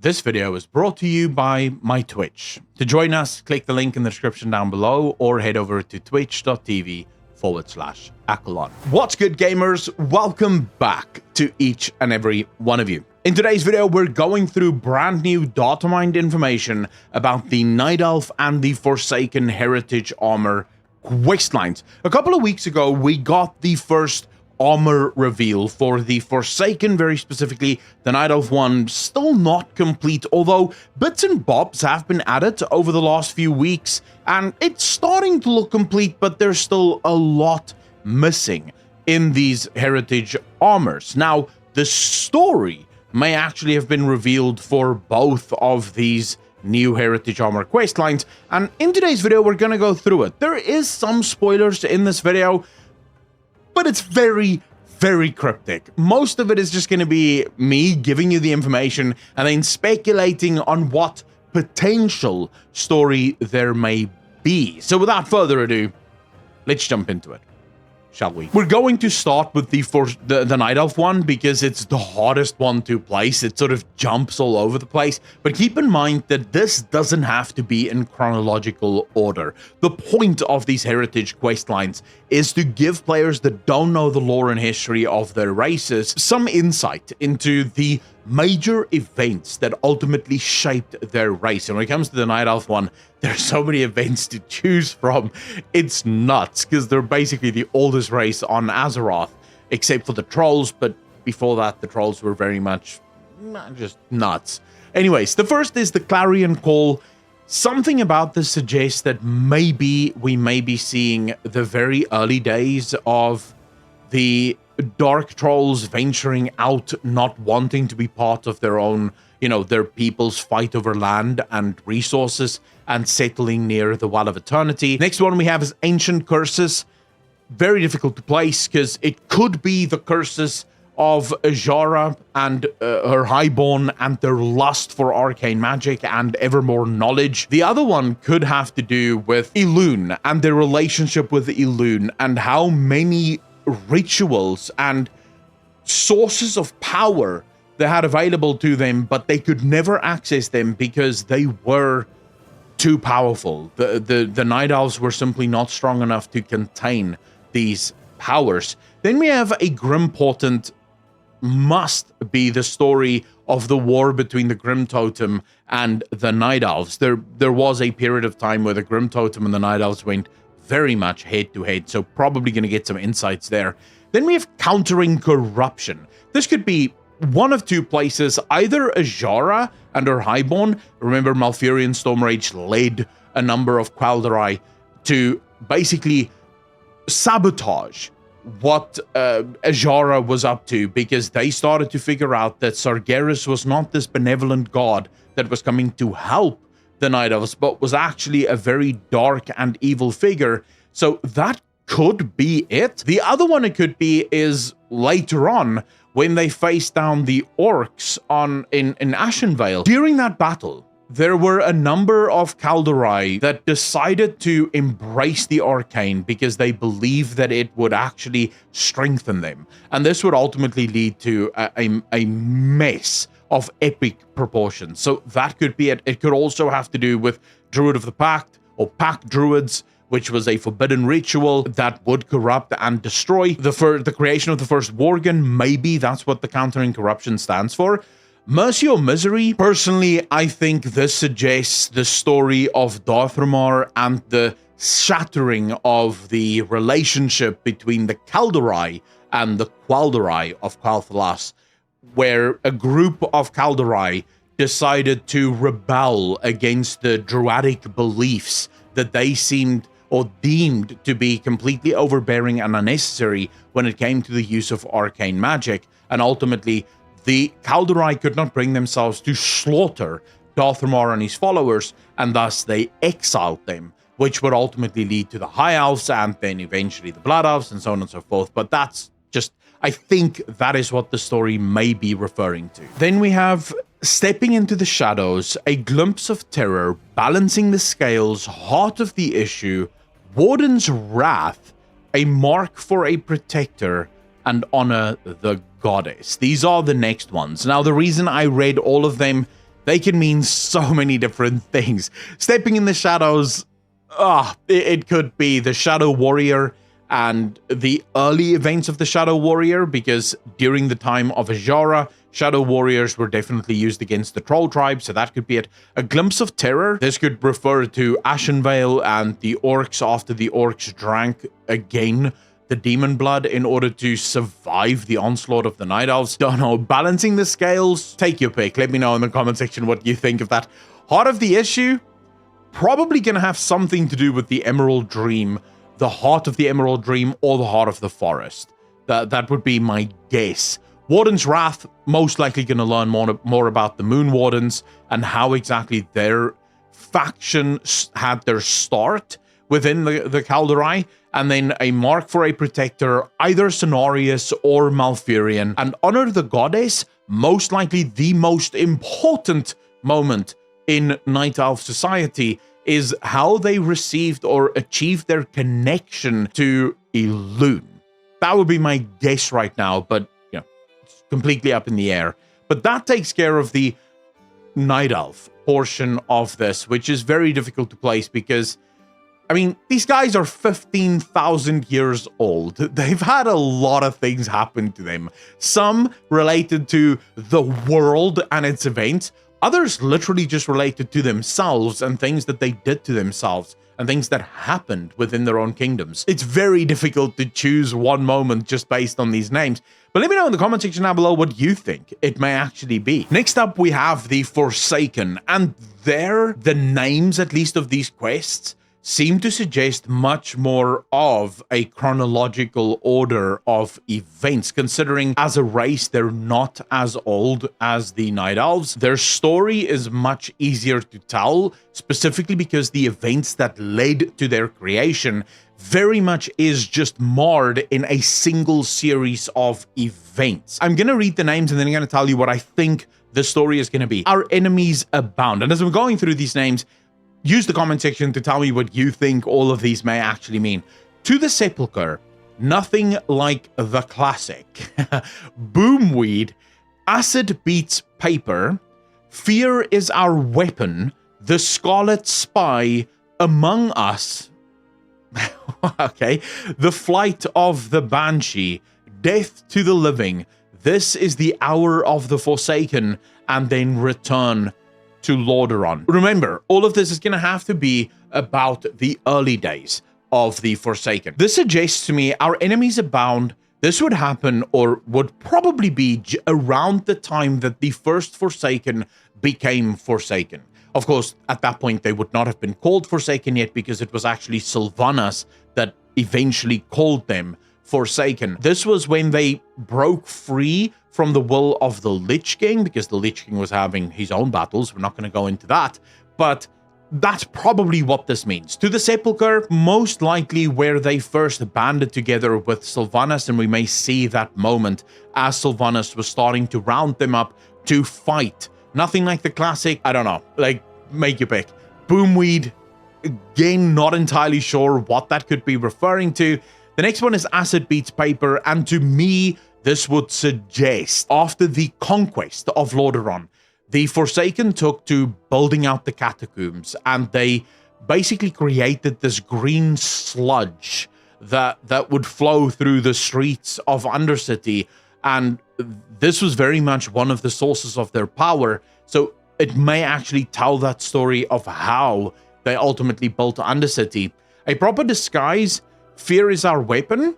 This video is brought to you by my Twitch. To join us, click the link in the description down below or head over to twitch.tv/Accolon. What's good, gamers? Welcome back to each and every one of you. In today's video, we're going through brand new data mined information about the Night Elf and the Forsaken Heritage Armor questlines. A couple of weeks ago, we got the first armor reveal for the Forsaken, very specifically the Night Elf one, still not complete, although bits and bobs have been added over the last few weeks, and it's starting to look complete, but there's still a lot missing in these heritage armors. Now, the story may actually have been revealed for both of these new heritage armor questlines, and in today's video, we're gonna go through it. There is some spoilers in this video, but it's very, very cryptic. Most of it is just going to be me giving you the information and then speculating on what potential story there may be. So without further ado, let's jump into it, shall we? We're going to start with the Night Elf one because it's the hardest one to place. It sort of jumps all over the place. But keep in mind that this doesn't have to be in chronological order. The point of these heritage questlines is to give players that don't know the lore and history of their races some insight into the major events that ultimately shaped their race. And when it comes to the Night Elf one, there's so many events to choose from. It's nuts, because they're basically the oldest race on Azeroth, except for the trolls, but before that, the trolls were very much just nuts. Anyways, the first is the Clarion Call. Something about this suggests that maybe we may be seeing the very early days of the dark trolls venturing out, not wanting to be part of their own, their people's fight over land and resources, and settling near the Well of Eternity. Next one we have is Ancient Curses. Very difficult to place because it could be the curses of Azara and her Highborn and their lust for arcane magic and ever more knowledge. The other one could have to do with Elune and their relationship with Elune and how many rituals and sources of power they had available to them, but they could never access them because they were too powerful. The Night Elves were simply not strong enough to contain these powers. Then we have a Grim Portent. Must be the story of the war between the Grim Totem and the Night Elves. There was a period of time where the Grim Totem and the Night Elves went very much head to head, so probably going to get some insights there. Then we have Countering Corruption. This could be one of two places, either Azara and her Highborn. Remember, Malfurion Stormrage led a number of Quel'Drai to basically sabotage what Azara was up to, because they started to figure out that Sargeras was not this benevolent god that was coming to help the Night Elves, but was actually a very dark and evil figure. So that could be it. The other one it could be is later on when they faced down the orcs in Ashenvale. During that battle, there were a number of Quel'Drai that decided to embrace the arcane because they believed that it would actually strengthen them. And this would ultimately lead to a mess of epic proportions. So that could be it. It could also have to do with Druid of the Pact or Pact Druids, which was a forbidden ritual that would corrupt and destroy. The creation of the first Worgen, maybe that's what the Countering Corruption stands for. Mercy or Misery, personally, I think this suggests the story of Darthramar and the shattering of the relationship between the Quel'Drai and the Quel'Drai of Quel'Thalas, where a group of Quel'Drai decided to rebel against the druidic beliefs that they seemed or deemed to be completely overbearing and unnecessary when it came to the use of arcane magic, and ultimately the Quel'Drai could not bring themselves to slaughter Darthramar and his followers, and thus they exiled them, which would ultimately lead to the High Elves and then eventually the Blood Elves and so on and so forth. But that's just, I think that is what the story may be referring to. Then we have Stepping into the Shadows, a glimpse of terror, balancing the scales, heart of the issue, Warden's Wrath, a mark for a protector, and honor the goddess. These are the next ones. Now, the reason I read all of them They can mean so many different things. Stepping in the shadows, it could be the Shadow Warrior and the early events of the Shadow Warrior, because during the time of Azhara, Shadow Warriors were definitely used against the Troll tribe, so that could be it. A Glimpse of Terror, this could refer to Ashenvale and the orcs after the orcs drank again the demon blood in order to survive the onslaught of the Night Elves. Don't know, balancing the scales, take your pick. Let me know in the comment section what you think of that. Heart of the issue, probably gonna have something to do with the Emerald Dream, the Heart of the Emerald Dream, or the Heart of the Forest. That would be my guess. Warden's Wrath, most likely gonna learn more about the Moon Wardens and how exactly their faction had their start within the Kaldorei. And then a Mark for a Protector, either Cenarius or Malfurion. And Honor the Goddess, most likely the most important moment in Night Elf society, is how they received or achieved their connection to Elune. That would be my guess right now, but you know, it's completely up in the air. But that takes care of the Night Elf portion of this, which is very difficult to place because, I mean, these guys are 15,000 years old. They've had a lot of things happen to them. Some related to the world and its events. Others literally just related to themselves and things that they did to themselves and things that happened within their own kingdoms. It's very difficult to choose one moment just based on these names. But let me know in the comment section down below what you think it may actually be. Next up, we have the Forsaken. And the names, at least of these quests, seem to suggest much more of a chronological order of events, considering as a race they're not as old as the Night Elves. Their story is much easier to tell, specifically because the events that led to their creation very much is just marred in a single series of events. I'm gonna read the names and then I'm gonna tell you what I think the story is gonna be. Our enemies abound. And as I'm going through these names, use the comment section to tell me what you think all of these may actually mean. To the Sepulchre, nothing like the classic. Boomweed, acid beats paper, fear is our weapon, the Scarlet Spy, Among Us, okay, the flight of the Banshee, death to the living, this is the hour of the Forsaken, and then return to Lordaeron. Remember, all of this is going to have to be about the early days of the Forsaken. This suggests to me our enemies abound. This would happen, or would probably be around the time that the first Forsaken became Forsaken. Of course, at that point, they would not have been called Forsaken yet, because it was actually Sylvanas that eventually called them Forsaken. This was when they broke free from the will of the Lich King, because the Lich King was having his own battles. We're not going to go into that, but that's probably what this means. To the Sepulchre, most likely where they first banded together with Sylvanas, and we may see that moment as Sylvanas was starting to round them up to fight. Nothing like the classic, I don't know, like, make your pick. Boomweed, again, not entirely sure what that could be referring to. The next one is acid beats paper, and to me, this would suggest after the conquest of Lordaeron, the Forsaken took to building out the catacombs, and they basically created this green sludge that would flow through the streets of Undercity, and this was very much one of the sources of their power. So it may actually tell that story of how they ultimately built Undercity. A proper disguise, fear is our weapon.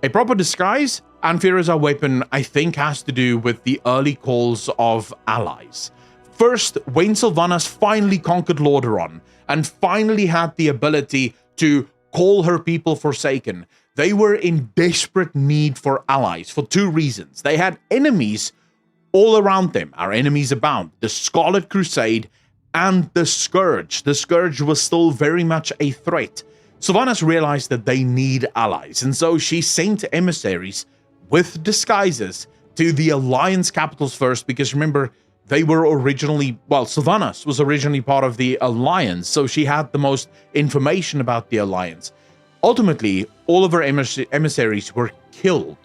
A proper disguise and fear is our weapon, I think, has to do with the early calls of allies. First, when Sylvanas finally conquered Lordaeron and finally had the ability to call her people Forsaken, they were in desperate need for allies for two reasons. They had enemies all around them. Our enemies abound. The Scarlet Crusade and the Scourge. The Scourge was still very much a threat. Sylvanas realized that they need allies, and so she sent emissaries with disguises to the Alliance capitals first, because remember, they were originally, well, Sylvanas was originally part of the Alliance, so she had the most information about the Alliance. Ultimately, all of her emissaries were killed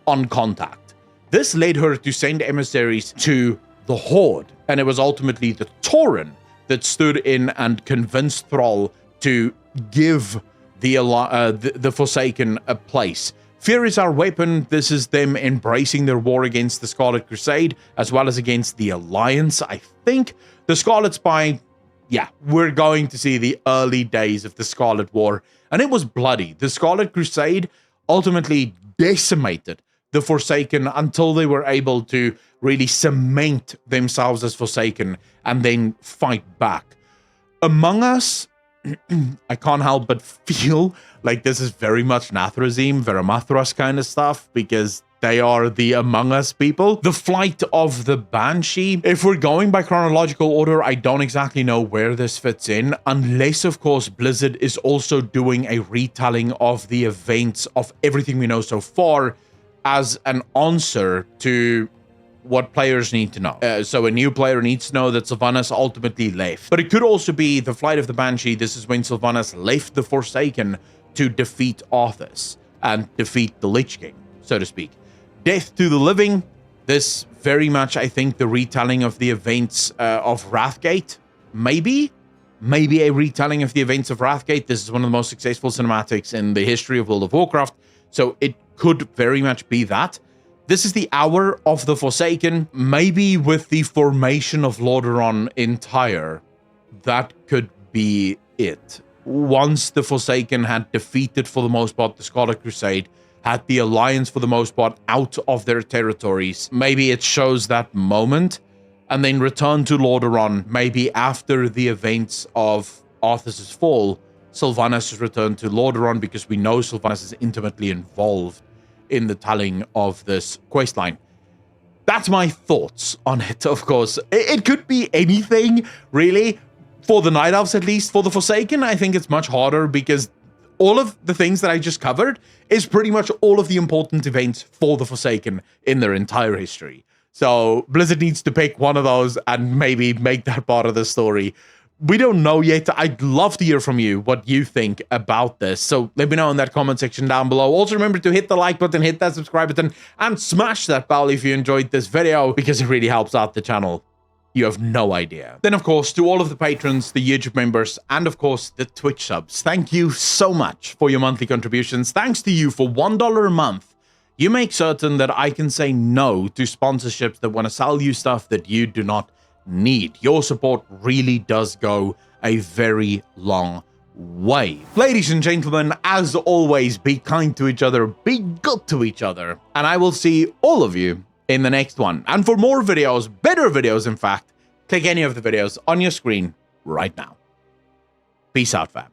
on contact. This led her to send emissaries to the Horde, and it was ultimately the Tauren that stood in and convinced Thrall to give the Forsaken a place. Fear is our weapon. This is them embracing their war against the Scarlet Crusade, as well as against the Alliance, I think. The Scarlet Spy, yeah, we're going to see the early days of the Scarlet War, and it was bloody. The Scarlet Crusade ultimately decimated the Forsaken until they were able to really cement themselves as Forsaken and then fight back. Among Us, I can't help but feel like this is very much Nathrazim, Veramathras kind of stuff, because they are the Among Us people. The Flight of the Banshee. If we're going by chronological order, I don't exactly know where this fits in, unless, of course, Blizzard is also doing a retelling of the events of everything we know so far as an answer to what players need to know. So a new player needs to know that Sylvanas ultimately left. But it could also be the Flight of the Banshee. This is when Sylvanas left the Forsaken to defeat Arthas and defeat the Lich King, so to speak. Death to the Living. This very much, I think, the retelling of the events of Wrathgate. Maybe a retelling of the events of Wrathgate. This is one of the most successful cinematics in the history of World of Warcraft. So it could very much be that. This is the Hour of the Forsaken, maybe with the formation of Lordaeron entire. That could be it. Once the Forsaken had defeated, for the most part, the Scarlet Crusade, had the Alliance, for the most part, out of their territories, maybe it shows that moment, and then return to Lordaeron, maybe after the events of Arthas' fall, Sylvanas is returned to Lordaeron, because we know Sylvanas is intimately involved in the telling of this questline. That's my thoughts on it, of course. It could be anything, really. For the Night Elves, at least. For the Forsaken, I think it's much harder, because all of the things that I just covered is pretty much all of the important events for the Forsaken in their entire history. So Blizzard needs to pick one of those and maybe make that part of the story. We don't know yet. I'd love to hear from you what you think about this. So let me know in that comment section down below. Also remember to hit the like button, hit that subscribe button, and smash that bell if you enjoyed this video, because it really helps out the channel. You have no idea. Then, of course, to all of the patrons, the YouTube members, and of course, the Twitch subs, thank you so much for your monthly contributions. Thanks to you for $1 a month. You make certain that I can say no to sponsorships that want to sell you stuff that you do not need. Your support really does go a very long way. Ladies and gentlemen, as always, be kind to each other, be good to each other, and I will see all of you in the next one. And for more videos, better videos in fact, click any of the videos on your screen right now. Peace out, fam.